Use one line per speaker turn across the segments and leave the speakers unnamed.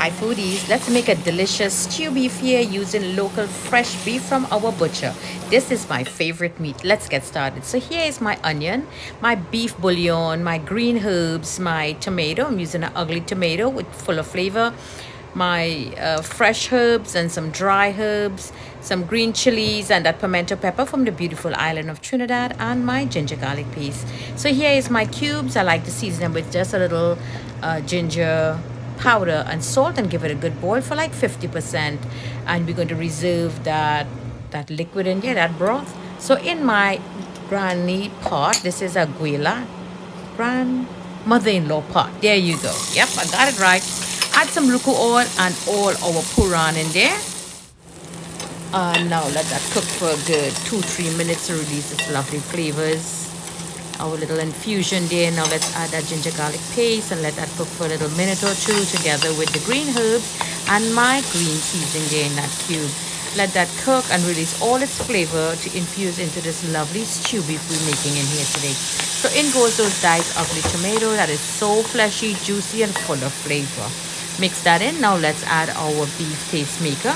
Hi foodies, let's make a delicious stew beef here using local fresh beef from our butcher. This is my favorite meat. Let's get started. So here is my onion, my beef bouillon, my green herbs, my tomato. I'm using an ugly tomato with full of flavor. My fresh herbs and some dry herbs, some green chilies and that pimento pepper from the beautiful island of Trinidad, and my ginger garlic paste. So here is my cubes. I like to season them with just a little ginger powder and salt and give it a good boil for like 50%, and we're going to reserve that liquid in here, that broth. So in my granny pot, this is a guila grandmother-in-law pot. There you go. Yep, I got it right. Add some ruku oil and all our puran in there. Now let that cook for a good 2-3 minutes to release its lovely flavors. Our little infusion there. Now let's add that ginger garlic paste and let that cook for a little minute or two together with the green herbs and my green seasoning there in that cube. Let that cook and release all its flavor to infuse into this lovely stew beef we're making in here today. So in goes those diced ugly tomato that is so fleshy, juicy and full of flavor. Mix that in. Now let's add our beef tastemaker.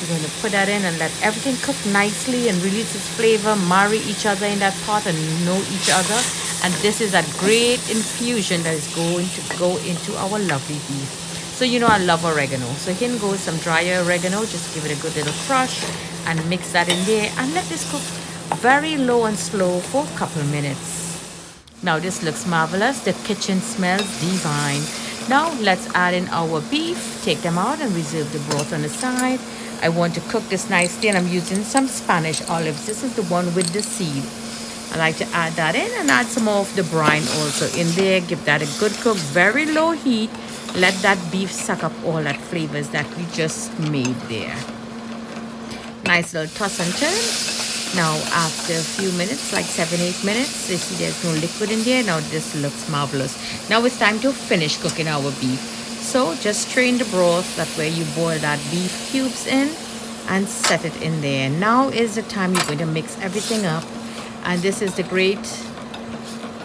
We're going to put that in and let everything cook nicely and release its flavor, marry each other in that pot and know each other. And this is a great infusion that is going to go into our lovely beef. So you know I love oregano. So here goes some dry oregano. Just give it a good little crush and mix that in there. And let this cook very low and slow for a couple minutes. Now this looks marvelous. The kitchen smells divine. Now let's add in our beef. Take them out and reserve the broth on the side. I want to cook this nicely and I'm using some Spanish olives. This is the one with the seed. I like to add that in and add some of the brine also in there. Give that a good cook, very low heat. Let that beef suck up all that flavors that we just made there. Nice little toss and turn. Now after a few minutes, like 7-8 minutes, you see there's no liquid in there. Now this looks marvelous. Now it's time to finish cooking our beef. So just strain the broth, that way you boil that beef cubes in and set it in there. Now is the time you're going to mix everything up, and this is the great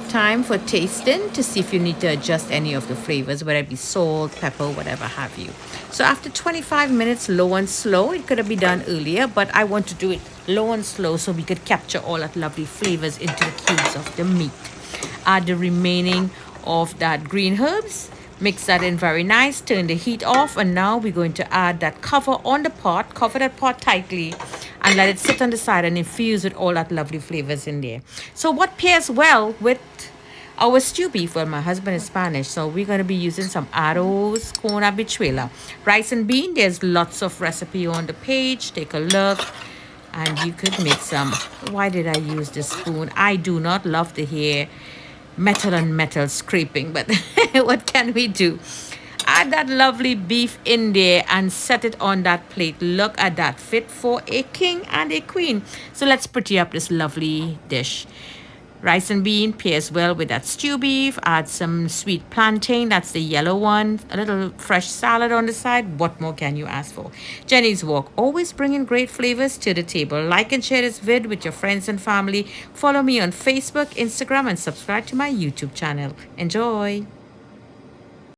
time for tasting to see if you need to adjust any of the flavors, whether it be salt, pepper, whatever have you. So after 25 minutes, low and slow. It could have been done earlier, but I want to do it low and slow so we could capture all that lovely flavors into the cubes of the meat. Add the remaining of that green herbs. Mix that in very nice, turn the heat off, and now we're going to add that cover on the pot. Cover that pot tightly and let it sit on the side and infuse with all that lovely flavors in there. So what pairs well with our stew beef? Well, my husband is Spanish, so we're going to be using some arroz con habichuela. Rice and bean, there's lots of recipe on the page. Take a look and you could make some. Why did I use this spoon? I do not love to hear metal and metal scraping, but what can we do? Add that lovely beef in there and set it on that plate. Look at that, fit for a king and a queen. So let's pretty up this lovely dish. Rice and bean pairs well with that stew beef. Add some sweet plantain, that's the yellow one. A little fresh salad on the side. What more can you ask for? Jenny's Walk, always bringing great flavors to the table. Like and share this vid with your friends and family. Follow me on Facebook, Instagram, and subscribe to my YouTube channel. Enjoy!